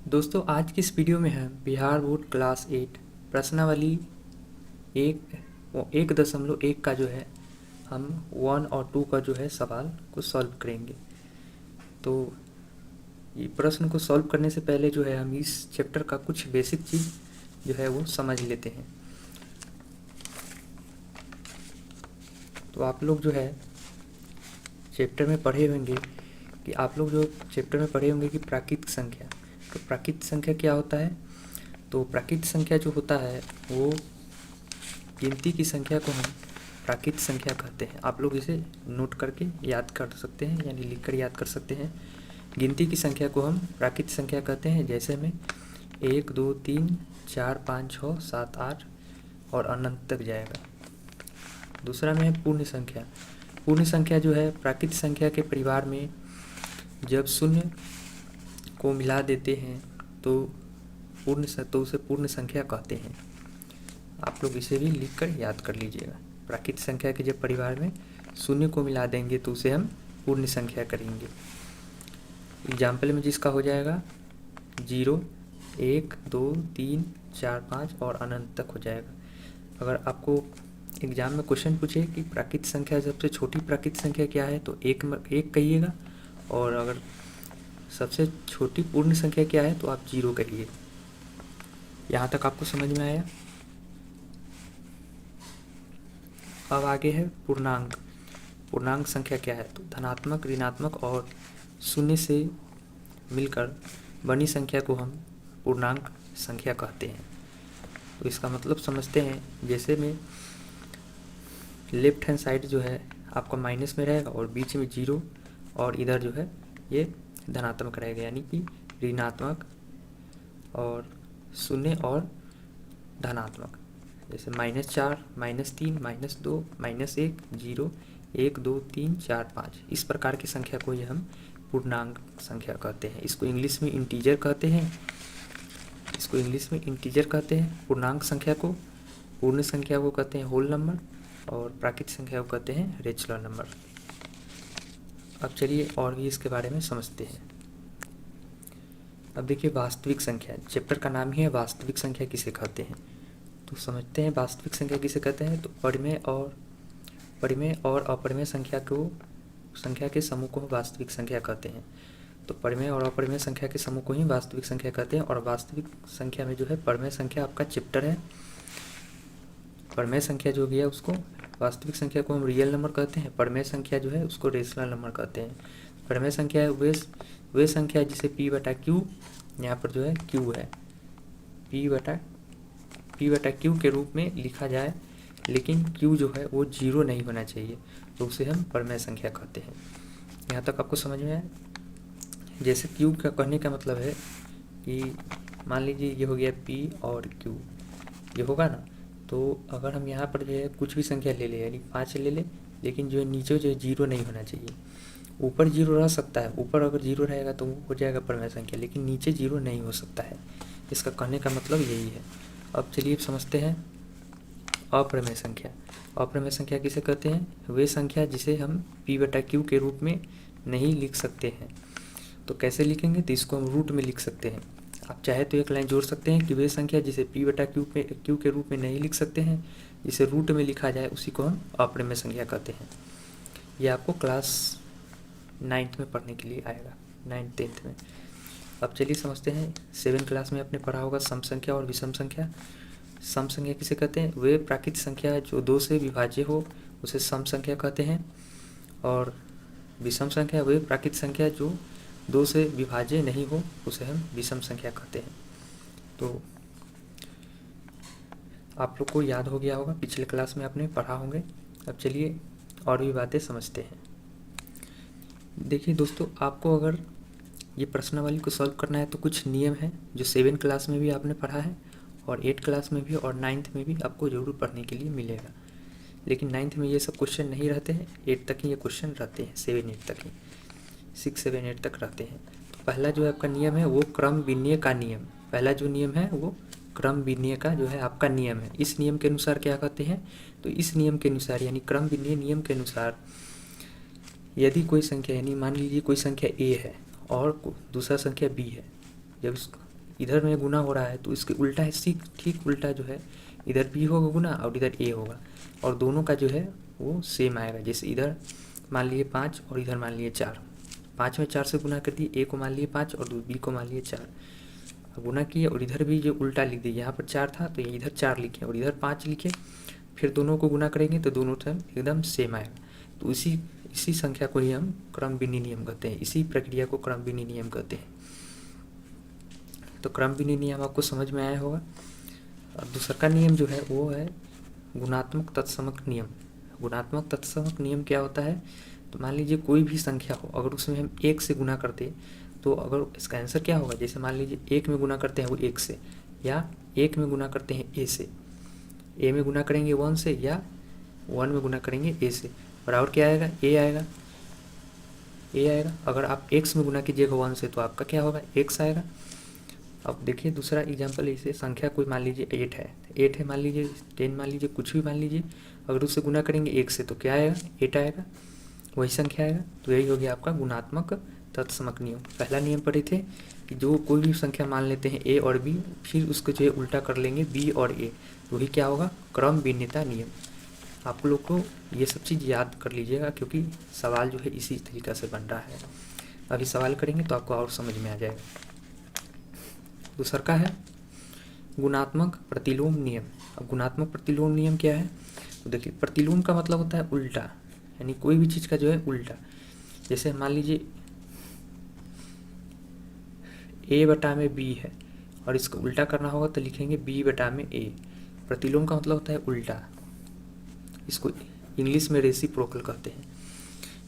दोस्तों आज की इस वीडियो में हम बिहार बोर्ड क्लास 8 प्रश्नावली 1.1 का जो है हम 1 और 2 का जो है सवाल को सॉल्व करेंगे। तो ये प्रश्न को सॉल्व करने से पहले जो है हम इस चैप्टर का कुछ बेसिक चीज़ जो है वो समझ लेते हैं। तो आप लोग जो है चैप्टर में पढ़े होंगे कि प्राकृतिक संख्या। तो प्राकृतिक संख्या क्या होता है? तो प्राकृतिक संख्या जो होता है वो गिनती की संख्या को हम प्राकृतिक संख्या कहते हैं। आप लोग इसे नोट करके याद कर सकते हैं, यानी लिखकर याद कर सकते हैं। गिनती की संख्या को हम प्राकृतिक संख्या कहते हैं। जैसे में 1 2 3 4 5 6 7 8 और अनंत तक जाएगा। दूसरा में है पूर्ण संख्या। पूर्ण संख्या जो है प्राकृतिक संख्या के परिवार में जब शून्य को मिला देते हैं तो उसे पूर्ण संख्या कहते हैं। आप लोग इसे भी लिखकर याद कर लीजिएगा। प्राकृतिक संख्या के जब परिवार में शून्य को मिला देंगे तो उसे हम पूर्ण संख्या करेंगे। एग्जाम्पल में जिसका हो जाएगा 0 1 2 3 4 5 और अनंत तक हो जाएगा। अगर आपको एग्जाम में क्वेश्चन पूछे कि प्राकृतिक संख्या सबसे छोटी प्राकृतिक संख्या क्या है तो एक कहिएगा, और अगर सबसे छोटी पूर्ण संख्या क्या है तो आप 0 कहिए। यहाँ तक आपको समझ में आया? अब आगे है पूर्णांक। पूर्णांक संख्या क्या है? तो धनात्मक, ऋणात्मक और शून्य से मिलकर बनी संख्या को हम पूर्णांक संख्या कहते हैं। तो इसका मतलब समझते हैं। जैसे में लेफ्ट हैंड साइड जो है आपका माइनस में रहेगा और बीच में 0 और इधर जो है ये धनात्मक रहेगा, यानी कि ऋणात्मक और शून्य और धनात्मक। जैसे -4 -3 -2 -1 0 1 2 3 4 5 इस प्रकार की संख्या को ये हम पूर्णांक संख्या कहते हैं। इसको इंग्लिश में इंटीजर कहते हैं। पूर्णांक संख्या को, पूर्ण संख्या को कहते हैं होल नंबर, और प्राकृतिक संख्या को कहते हैं रेचुलर नंबर। अब चलिए और भी इसके बारे में समझते हैं। अब देखिए वास्तविक संख्या, चैप्टर का नाम ही है वास्तविक संख्या किसे कहते हैं। तो समझते हैं वास्तविक संख्या किसे कहते हैं। तो परिमेय और अपरिमेय संख्या के समूह को वास्तविक संख्या कहते हैं। तो परिमेय और अपरिमेय संख्या के समूह को ही वास्तविक संख्या कहते हैं। और वास्तविक संख्या में जो है परिमेय संख्या आपका चैप्टर है। परिमेय संख्या जो भी है उसको, वास्तविक संख्या को हम रियल नंबर कहते हैं। परिमेय संख्या जो है उसको रेशनल नंबर कहते हैं। परिमेय संख्या है वे संख्या जिसे P/Q, यहाँ पर जो है Q है, P/Q के रूप में लिखा जाए, लेकिन Q जो है वो 0 नहीं होना चाहिए, तो उसे हम परिमेय संख्या कहते हैं। यहाँ तक आपको समझ में आया? जैसे Q का कहने का मतलब है कि मान लीजिए ये हो गया P और Q, ये होगा ना। तो अगर हम यहाँ पर जो है कुछ भी संख्या ले ले, यानी 5 ले ले, लेकिन जो है नीचे जो है 0 नहीं होना चाहिए। ऊपर 0 रह सकता है, ऊपर अगर 0 रहेगा तो वो हो जाएगा परिमेय संख्या, लेकिन नीचे 0 नहीं हो सकता है। इसका कहने का मतलब यही है। अब चलिए समझते हैं अपरिमेय संख्या। अपरिमेय संख्या किसे कहते हैं? वे संख्या जिसे हम P/Q के रूप में नहीं लिख सकते हैं। तो कैसे लिखेंगे? तो इसको हम रूट में लिख सकते हैं। आप चाहे तो एक लाइन जोड़ सकते हैं कि वे संख्या जिसे P/Q के रूप में नहीं लिख सकते हैं, जिसे रूट में लिखा जाए, उसी को हम अपरिमेय संख्या कहते हैं। यह आपको क्लास 9th में पढ़ने के लिए आएगा, 9th 10th में। अब चलिए समझते हैं 7th क्लास में आपने पढ़ा होगा सम संख्या और विषम संख्या। सम संख्या किसे कहते हैं? वे प्राकृतिक संख्या जो 2 से विभाज्य हो उसे सम संख्या कहते हैं। और विषम संख्या वे प्राकृतिक संख्या जो 2 से विभाज्य नहीं हो उसे हम विषम संख्या कहते हैं। तो आप लोग को याद हो गया होगा, पिछले क्लास में आपने पढ़ा होंगे। अब चलिए और भी बातें समझते हैं। देखिए दोस्तों, आपको अगर ये प्रश्नावली को सॉल्व करना है तो कुछ नियम है जो 7th क्लास में भी आपने पढ़ा है और 8th क्लास में भी और 9th में भी आपको ज़रूर पढ़ने के लिए मिलेगा। लेकिन 9th में ये सब क्वेश्चन नहीं रहते हैं, 8 तक ही ये क्वेश्चन रहते हैं, 7 8 तक ही, 6 7 8 तक रहते हैं। तो पहला जो आपका नियम है वो क्रम विन्याय का नियम। पहला जो नियम है वो क्रम विन्याय का जो है आपका नियम है। इस नियम के अनुसार क्या कहते हैं? तो इस नियम के अनुसार, यानी क्रम विन्याय नियम के अनुसार, यदि कोई संख्या, यानी मान लीजिए कोई संख्या A है और दूसरा संख्या B है, जब इधर में गुना हो रहा है तो इसके उल्टा है, ठीक उल्टा जो है इधर बी होगा गुना और इधर ए होगा, और दोनों का जो है वो सेम आएगा। जैसे इधर मान लिए 5 और इधर मान लिए 4, 5 में 4 से गुना कर दिए, ए को मान लिए 5 और बी को मान लिए 4, गुना किए और इधर भी जो उल्टा लिख दिए, यहाँ पर 4 था तो इधर 4 लिखे और इधर 5 लिखे, फिर दोनों को गुना करेंगे तो दोनों टर्म एकदम सेम आएगा। तो इसी संख्या को ही हम क्रम-बिन्नी नियम कहते हैं, इसी प्रक्रिया को क्रम-बिन्नी नियम कहते हैं। तो क्रम-बिन्नी नियम आपको समझ में आया होगा। और दूसरा का नियम जो है वो है गुणात्मक तत्समक नियम। गुणात्मक तत्समक नियम क्या होता है, तो मान लीजिए कोई भी संख्या हो, अगर उसमें हम 1 से गुना करते तो अगर इसका आंसर क्या होगा, जैसे मान लीजिए 1 में गुना करते हैं वो 1 से, या 1 में गुना करते हैं ए से, ए में गुना करेंगे 1 से, या 1 में गुना करेंगे ए से, बराबर क्या आएगा, ए आएगा, ए आएगा। अगर आप x में गुना कीजिएगा 1 से तो आपका क्या होगा, x आएगा। अब देखिए दूसरा एग्जांपल, इसे संख्या कोई मान लीजिए 8 है, 8 है मान लीजिए, 10 मान लीजिए, कुछ भी मान लीजिए, अगर उससे गुना करेंगे 1 से तो क्या आएगा, 8 आएगा, वही संख्या आएगा। तो यही हो गया आपका गुणात्मक तत्समक नियम। पहला नियम पढ़े थे कि जो कोई भी संख्या मान लेते हैं a और b, फिर उसको जो है उल्टा कर लेंगे b और a, तो वही क्या होगा, क्रम भिन्नता नियम। आप लोग को ये सब चीज़ याद कर लीजिएगा क्योंकि सवाल जो है इसी तरीक़ा से बन रहा है। अभी सवाल करेंगे तो आपको और समझ में आ जाएगा। दूसरा का है गुणात्मक प्रतिलोम नियम। अब गुणात्मक प्रतिलोम नियम क्या है, तो देखिए प्रतिलोम का मतलब होता है उल्टा, यानी कोई भी चीज़ का जो है उल्टा। जैसे मान लीजिए a बटा में b है और इसको उल्टा करना होगा तो लिखेंगे b बटा में a। प्रतिलोम का मतलब होता है उल्टा, इसको इंग्लिश में रेसिप्रोकल कहते हैं।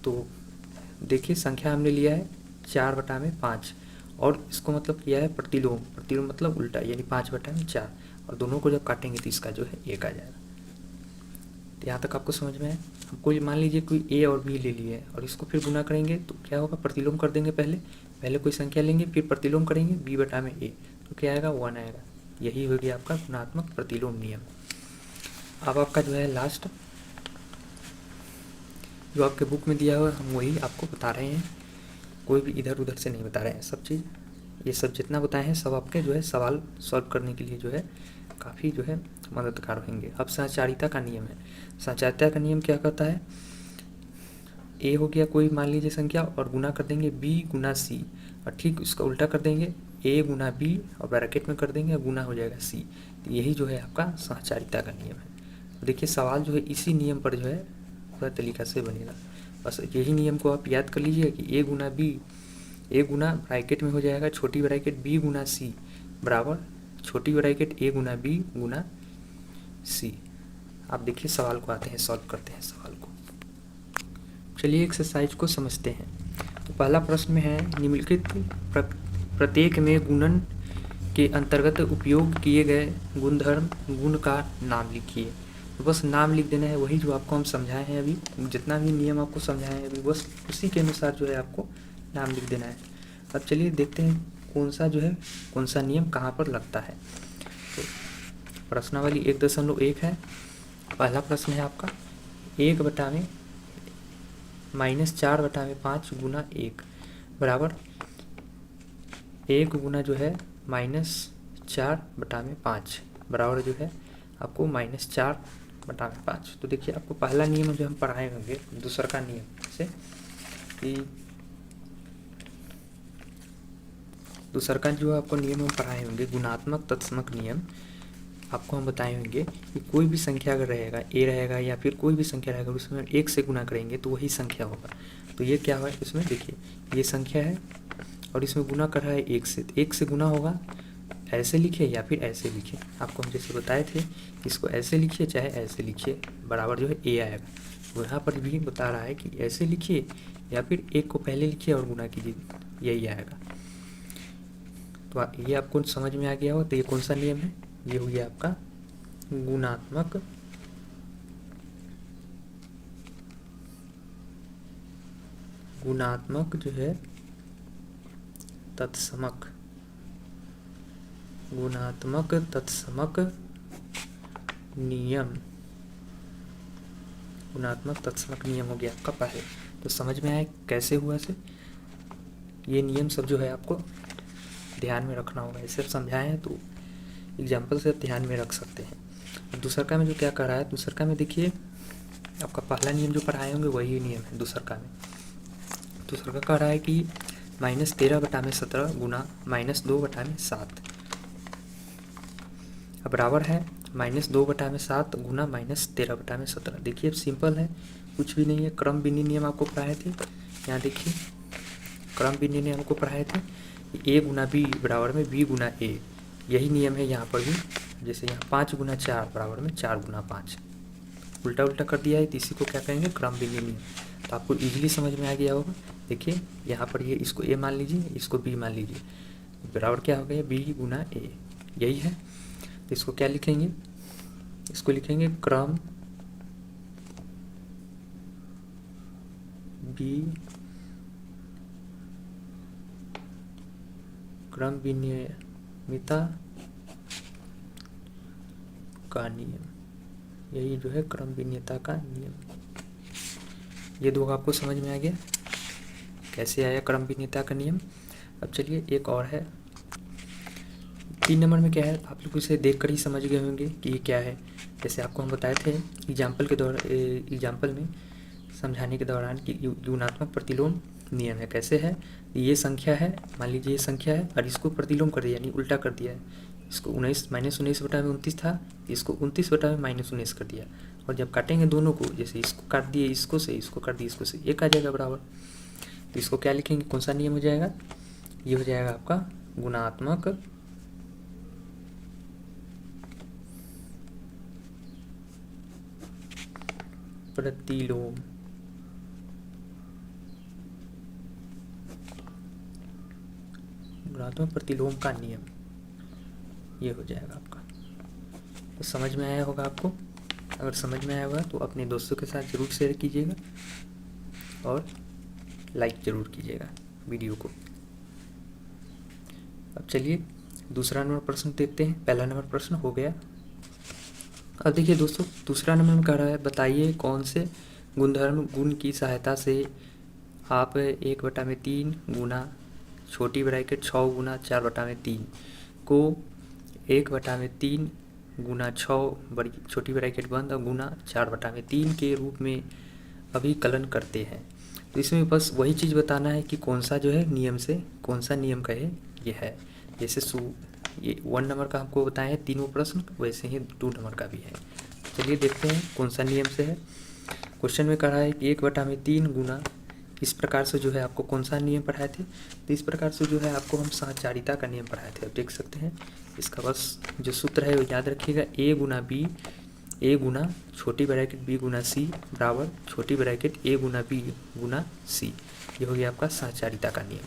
तो देखिए संख्या हमने लिया है 4 बटा में 5 और इसको मतलब किया है प्रतिलोम, प्रतिलोम मतलब उल्टा, यानी 5 बटा में 4, और दोनों को जब काटेंगे तो इसका जो है 1 आ जाएगा। तो यहाँ तक आपको समझ में है। हम कोई मान लीजिए कोई a और b ले लिए और इसको फिर गुना करेंगे तो क्या होगा, प्रतिलोम कर देंगे, पहले कोई संख्या लेंगे फिर प्रतिलोम करेंगे b बटा में a, तो क्या आएगा, 1 आएगा। यही हो गया आपका गुणात्मक प्रतिलोम नियम। अब आपका जो है लास्ट जो आपके बुक में दिया हुआ है हम वही आपको बता रहे हैं, कोई भी इधर उधर से नहीं बता रहे हैं। सब चीज़ ये सब जितना बताए हैं सब आपके जो है सवाल सॉल्व करने के लिए जो है काफ़ी जो है मददगार होंगे। अब सहचारिता का नियम है। सहचारिता का नियम क्या कहता है, ए हो गया कोई मान लीजिए संख्या और गुना कर देंगे बी गुना सी, और ठीक उसका उल्टा कर देंगे ए गुना बी और ब्रैकेट में कर देंगे गुना हो जाएगा सी। तो यही जो है आपका सहचारिता का नियम है। देखिए सवाल जो है इसी नियम पर जो है पूरा तरीका से बनेगा। बस यही नियम को आप याद कर लीजिए कि ए गुना बी, ए गुना ब्रैकेट में हो जाएगा छोटी ब्रैकेट बी गुना सी बराबर छोटी ब्रैकेट ए गुना बी गुना सी। आप देखिए सवाल को आते हैं, सॉल्व करते हैं सवाल को। चलिए एक्सरसाइज को समझते हैं। तो पहला प्रश्न में है निम्नलिखित प्रत्येक में गुणन के अंतर्गत उपयोग किए गए गुणधर्म गुण का नाम लिखिए। तो बस नाम लिख देना है, वही जो आपको हम समझाए हैं अभी, जितना भी नियम आपको समझाए हैं अभी बस उसी के अनुसार जो है आपको नाम लिख देना है। अब चलिए देखते हैं कौन सा जो है कौन सा नियम कहाँ पर लगता है। तो प्रश्नावली 1.1 है। पहला प्रश्न है आपका 1 बटा में -4 बटा में 5 गुना 1 बराबर 1 गुना जो है -4 बटा में 5 बराबर जो है आपको -4 बटा में 5। तो देखिए आपको पहला नियम जो हम पढ़ाए होंगे दूसरा का नियम से कि दूसरा का जो आपको नियम हम पढ़ाए होंगे गुणात्मक तत्समक नियम, आपको हम बताए होंगे कि कोई भी संख्या अगर रहेगा ए रहेगा या फिर कोई भी संख्या रहेगा उसमें 1 से गुना करेंगे तो वही संख्या होगा। तो ये क्या है इसमें देखिए ये संख्या है और इसमें गुना कर रहा है 1 से, 1 से गुना होगा, ऐसे लिखिए या फिर ऐसे लिखिए। आपको हम जैसे बताए थे इसको ऐसे लिखिए चाहे ऐसे लिखिए बराबर जो है ए आएगा। तो यहाँ पर भी बता रहा है कि ऐसे लिखिए या फिर 1 को पहले लिखिए और गुना कीजिए, यही आएगा। तो ये आपको समझ में आ गया हो। तो ये कौन सा नियम है, ये हो गया आपका गुणात्मक जो है तत्समक, गुणात्मक तत्समक नियम, गुणात्मक तत्समक नियम हो गया आपका पहले। तो समझ में आया कैसे हुआ से ये नियम सब जो है आपको ध्यान में रखना होगा। ऐसे समझाए हैं तो एग्जाम्पल से ध्यान में रख सकते हैं। अब दूसरका में जो क्या कर रहा है, दूसरका में देखिए आपका पहला नियम जो पढ़ाए होंगे वही नियम है दूसरका में। दूसरका कह रहा है कि -13/17 गुना -2/7 अब बराबर है -2/7 गुना -13/17। देखिए अब सिंपल है, कुछ भी नहीं है। क्रम बिन्नी नियम आपको पढ़ाए थे, यहाँ देखिए क्रम बिन्नी नियम को पढ़ाए थे, a गुना b बराबर में b गुना a, यही नियम है यहाँ पर भी। जैसे यहाँ 5 गुना 4 बराबर में 4 गुना 5, उल्टा उल्टा कर दिया है तो इसी को क्या कहेंगे, क्रम बिन्नी नियम। तो आपको इजीली समझ में आ गया होगा। देखिए यहाँ पर ये इसको a मान लीजिए, इसको b मान लीजिए, बराबर क्या हो गया, b गुना a, यही है। तो इसको क्या लिखेंगे, इसको लिखेंगे क्रम विनियमिता का नियम, यही जो है क्रम विनियमिता का नियम। ये दो आपको समझ में आ गया कैसे आया क्रम विनियमिता का नियम। अब चलिए एक और है 3 नंबर में। क्या है, आप लोग इसे देखकर ही समझ गए होंगे कि ये क्या है। जैसे आपको हम बताए थे एग्जाम्पल में समझाने के दौरान कि गुणात्मक प्रतिलोम नियम है। कैसे है, ये संख्या है, मान लीजिए ये संख्या है और इसको प्रतिलोम कर दिया यानी उल्टा कर दिया है। इसको 19 -19/29 था, इसको 29/-19 कर दिया। और जब काटेंगे दोनों को, जैसे इसको काट दिए इसको से, इसको काट दिए इसको से, एक आ जाएगा बराबर। तो इसको क्या लिखेंगे, कौन सा नियम हो जाएगा, ये हो जाएगा आपका गुणात्मक प्रतिलोम। गुणात्मक प्रतिलोम का नियम ये हो जाएगा आपका। तो समझ में आया होगा आपको। अगर समझ में आया होगा तो अपने दोस्तों के साथ ज़रूर शेयर कीजिएगा और लाइक ज़रूर कीजिएगा वीडियो को। अब चलिए दूसरा नंबर प्रश्न देखते हैं। पहला नंबर प्रश्न हो गया। अब देखिए दोस्तों, दूसरा नंबर में कह रहा है बताइए कौन से गुणधर्म गुण की सहायता से आप 1/3 गुना छोटी ब्रैकेट 6 गुना 4/3 को 1/3 गुना 6 बड़ी छोटी ब्रैकेट बंद और गुना 4/3 के रूप में अभिकलन करते हैं। तो इसमें बस वही चीज़ बताना है कि कौन सा जो है नियम से, कौन सा नियम का है ये है। जैसे ये 1 नंबर का हमको बताया है तीनों प्रश्न, वैसे ही 2 नंबर का भी है। चलिए देखते हैं कौन सा नियम से है। क्वेश्चन में कह रहा है कि 1/3 गुना, इस प्रकार से जो है आपको कौन सा नियम पढ़ाए थे, तो इस प्रकार से जो है आपको हम सहचारिता का नियम पढ़ाए थे। आप देख सकते हैं इसका बस जो सूत्र है वो याद रखिएगा, a गुना b, a गुना छोटी ब्रैकेट b गुना c बराबर छोटी bracket a Guna b Guna c। ये हो गया आपका सहचारिता का नियम।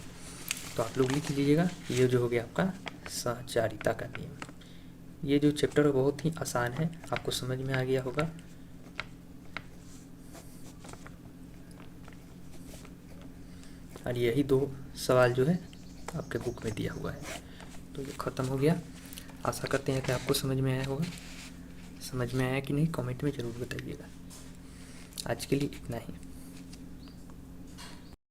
तो आप लोग लिख लीजिएगा, ये जो हो गया आपका सहचारिता का नियम। ये जो चैप्टर बहुत ही आसान है, आपको समझ में आ गया होगा। और यही 2 सवाल जो है आपके बुक में दिया हुआ है। तो ये ख़त्म हो गया। आशा करते हैं कि आपको समझ में आया होगा। समझ में आया कि नहीं कमेंट में ज़रूर बताइएगा। आज के लिए इतना ही।